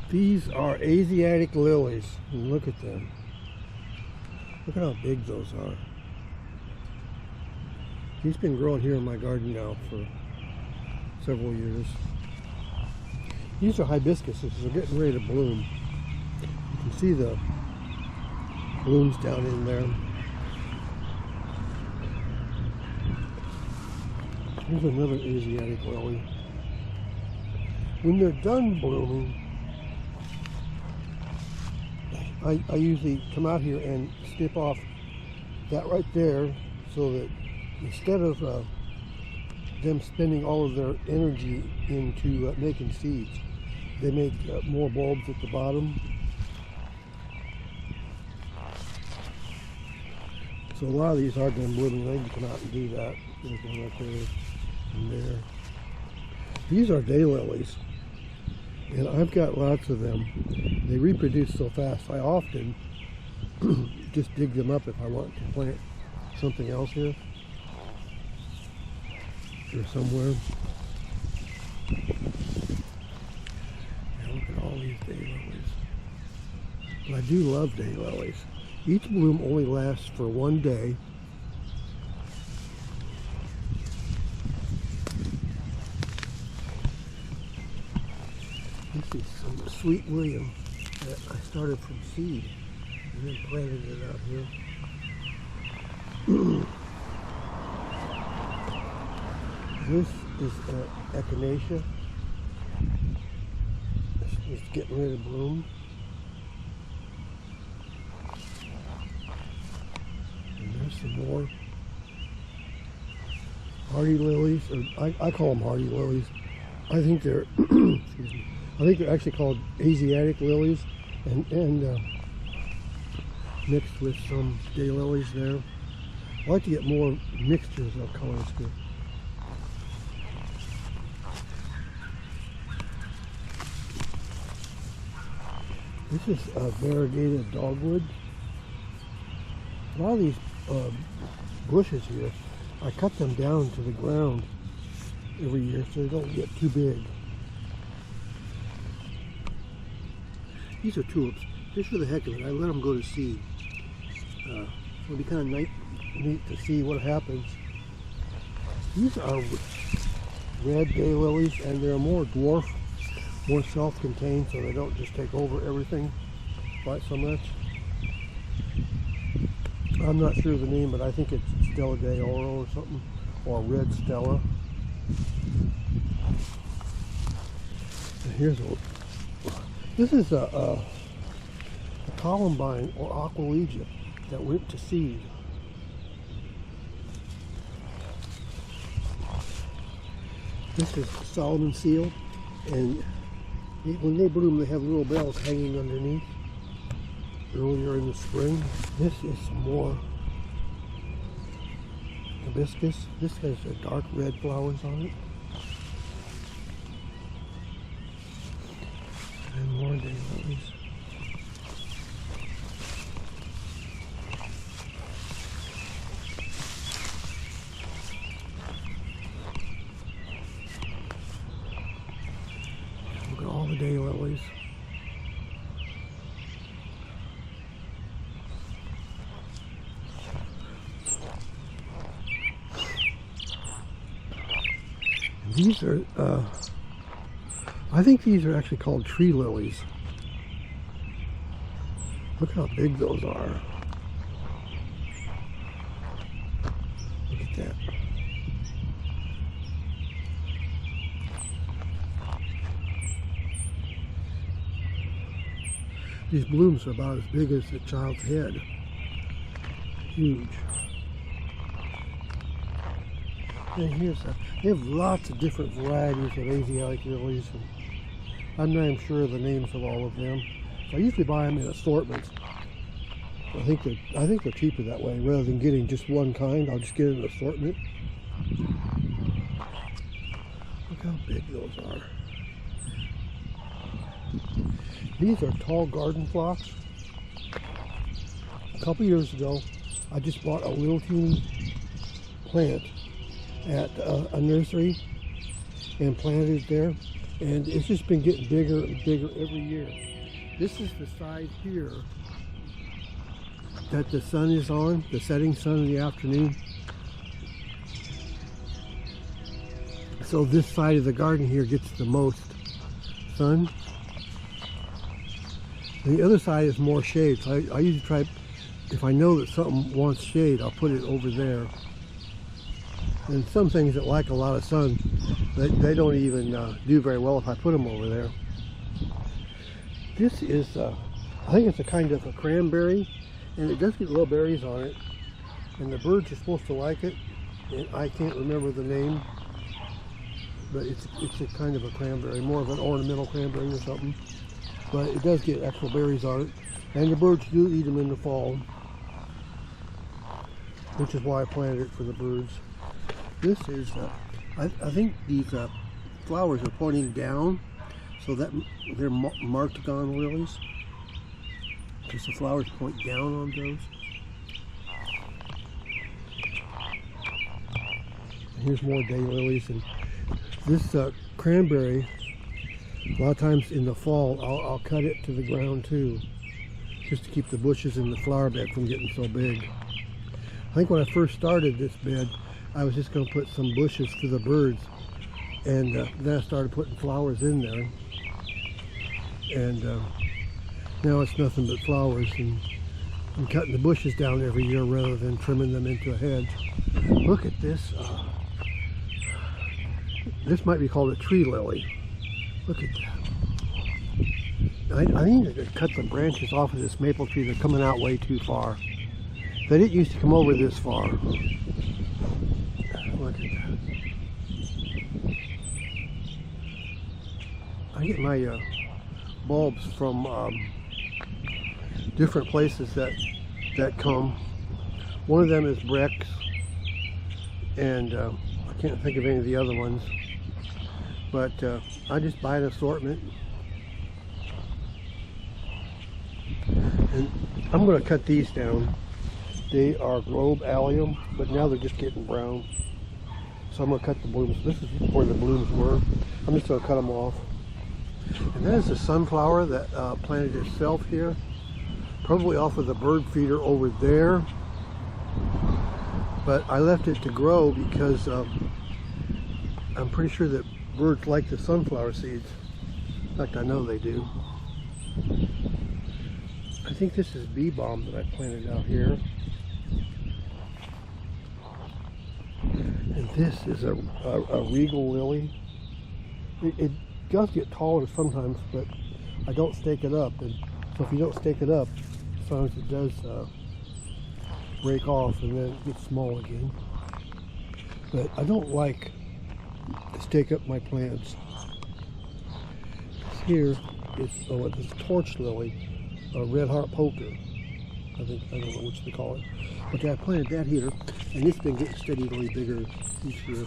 These are Asiatic lilies. Look at them. Look at how big those are. These been growing here in my garden now for several years. These are hibiscuses. They're getting ready to bloom. You can see the blooms down in there. Here's another Asiatic lily. When they're done blooming, I usually come out here and snip off that right there so that instead of them spending all of their energy into making seeds, they make more bulbs at the bottom. So a lot of these are done blooming. They can come out and do that. There's one right there and there. These are daylilies, and I've got lots of them. They reproduce so fast. I often just dig them up if I want to plant something else here or somewhere. And look at all these daylilies. But I do love daylilies. Each bloom only lasts for one day. This is some Sweet William that I started from seed and then planted it out here. This is echinacea. It's getting ready to bloom. And there's some more hardy lilies, or I call them hardy lilies. I think they're excuse me. I think they're actually called Asiatic lilies, and mixed with some daylilies there. I like to get more mixtures of colors here. This is variegated dogwood. A lot of these bushes here, I cut them down to the ground every year so they don't get too big. These are tulips. Just for the heck of it, I let them go to seed. It'll be kind of neat to see what happens. These are red daylilies, and they're more dwarf, more self-contained, so they don't just take over everything quite so much. I'm not sure of the name, but I think it's Stella Yarrow or something, or Red Stella. And here's a. This is a columbine or aqualegia that went to seed. This is Solomon seal, and when they bloom, they have little bells hanging underneath. Earlier in the spring, this is some more hibiscus. This has dark red flowers on it. And more daylilies. Look at all the daylilies. These are, I think these are actually called tree lilies. Look how big those are. Look at that. These blooms are about as big as the child's head. Huge. And here's they have lots of different varieties of Asiatic lilies, and I'm not even sure of the names of all of them. So I usually buy them in assortments. I think they're cheaper that way. Rather than getting just one kind, I'll just get an assortment. Look how big those are. These are tall garden phlox. A couple years ago, I just bought a little teeny plant at a nursery, and planted it there, and it's just been getting bigger and bigger every year. This is the side here that the sun is on, the setting sun in the afternoon. So this side of the garden here gets the most sun. And the other side is more shade. So I usually try, if I know that something wants shade, I'll put it over there. And some things that like a lot of sun, they don't even do very well if I put them over there. This is, I think it's a kind of a cranberry, and it does get little berries on it. And the birds are supposed to like it, and I can't remember the name. But it's a kind of a cranberry, more of an ornamental cranberry or something. But it does get actual berries on it. And the birds do eat them in the fall, which is why I planted it for the birds. This is, I think these flowers are pointing down, so that they're Martagon lilies. Because the flowers point down on those. And here's more daylilies. And this cranberry, a lot of times in the fall, I'll cut it to the ground too, just to keep the bushes in the flower bed from getting so big. I think when I first started this bed, I was just going to put some bushes for the birds, and then I started putting flowers in there, and now it's nothing but flowers, and I'm cutting the bushes down every year rather than trimming them into a hedge. Look at this. This might be called a tree lily. Look at that. I need to cut the branches off of this maple tree. They're coming out way too far. They didn't used to come over this far. Look at that. I get my bulbs from different places that come. One of them is Brex, and I can't think of any of the other ones. But I just buy an assortment, and I'm going to cut these down. They are globe allium, but now they're just getting brown. So I'm going to cut the blooms. This is where the blooms were. I'm just going to cut them off. And that is a sunflower that planted itself here, probably off of the bird feeder over there. But I left it to grow because I'm pretty sure that birds like the sunflower seeds. In fact, I know they do. I think this is bee balm that I planted out here. And this is a regal lily. It does get taller sometimes, but I don't stake it up. And so if you don't stake it up, sometimes it does break off and then it gets small again. But I don't like to stake up my plants. Here is this torch lily, a red heart poker. I don't know which they call it. But I planted that here, and it's been getting steadily bigger each year.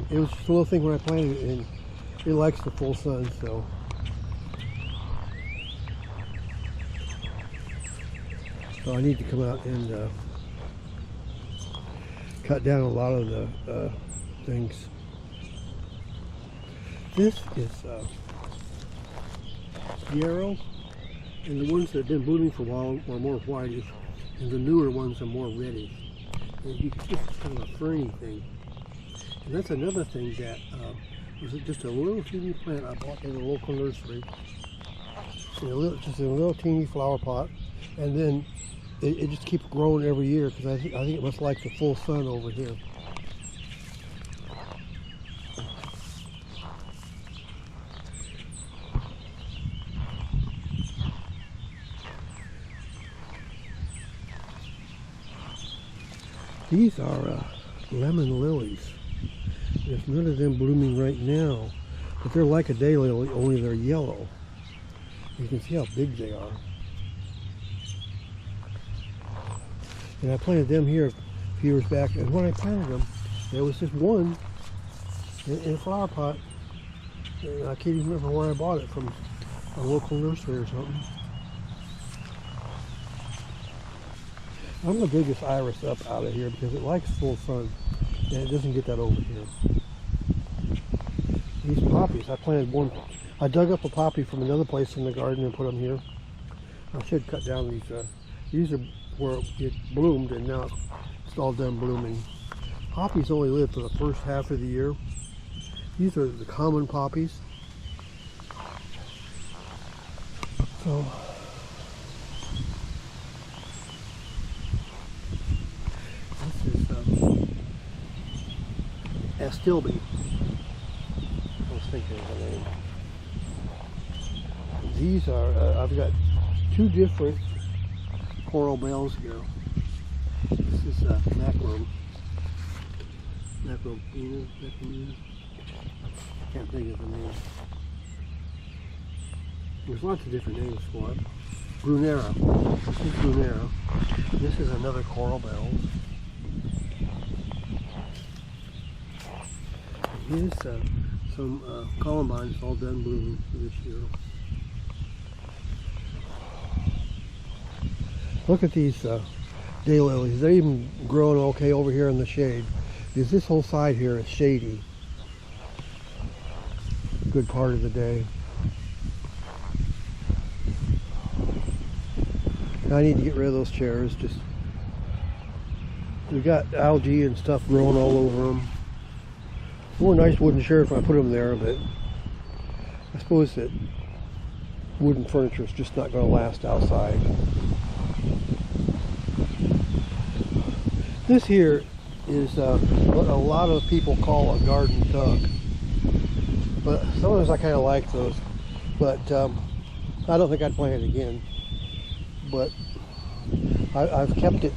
It was just a little thing when I planted it, and it likes the full sun, so. So I need to come out and cut down a lot of the things. This is yarrow, and the ones that have been blooming for a while are more whitish, and the newer ones are more reddish. And you can just kind of a ferny thing. And that's another thing that was just a little teeny plant I bought in a local nursery. Just in a little teeny flower pot, and then it just keeps growing every year because I think it must like the full sun over here. These are lemon lilies. There's none of them blooming right now, but they're like a daylily, only they're yellow. You can see how big they are. And I planted them here a few years back, and when I planted them, there was just one in a flower pot. And I can't even remember where I bought it, from a local nursery or something. I'm going to dig this iris up out of here because it likes full sun and it doesn't get that over here. These poppies, I planted one. I dug up a poppy from another place in the garden and put them here. I should cut down these. These are where it bloomed and now it's all done blooming. Poppies only live for the first half of the year. These are the common poppies. So this is Astilbe. I was thinking of the name. These are, I've got two different coral bells here. This is macro. Can't think of the name. There's lots of different names for it. Brunera. This is Brunera. This is another coral bell. Here's some columbines all done blooming for this year. Look at these daylilies. They're even growing okay over here in the shade. Because this whole side here is shady. Good part of the day. I need to get rid of those chairs. Just we've got algae and stuff growing all over them. More nice wooden chairs when I put them there, but I suppose that wooden furniture is just not going to last outside. This here is what a lot of people call a garden duck, but sometimes I kind of like those, but I don't think I'd plant it again. But I've kept it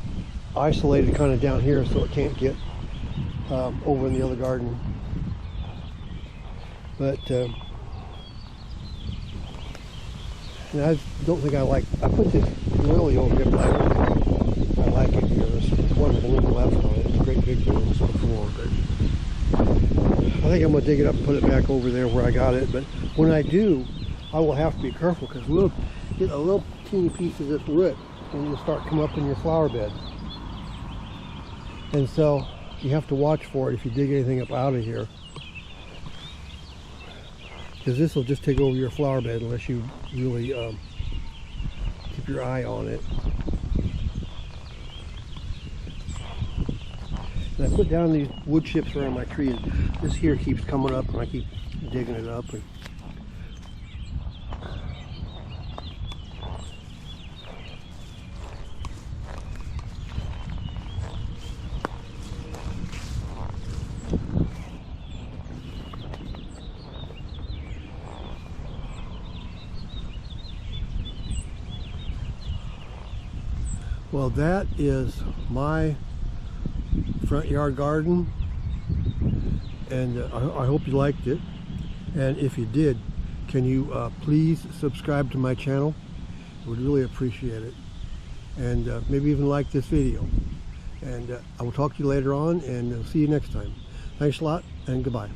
isolated kind of down here so it can't get over in the other garden. But and I don't think I put this lily over here, but I don't think I like it here. There's one bloom left on it. It's a great big blooms before, but I think I'm going to dig it up and put it back over there where I got it. But when I do, I will have to be careful because we'll get a little teeny piece of this root and it'll start coming up in your flower bed. And so you have to watch for it if you dig anything up out of here, because this will just take over your flower bed unless you really keep your eye on it. And I put down these wood chips around my tree, and this here keeps coming up and I keep digging it up. And well, that is my front yard garden, and I hope you liked it. And if you did, can you please subscribe to my channel? I would really appreciate it. And maybe even like this video. And I will talk to you later on, and see you next time. Thanks a lot, and goodbye.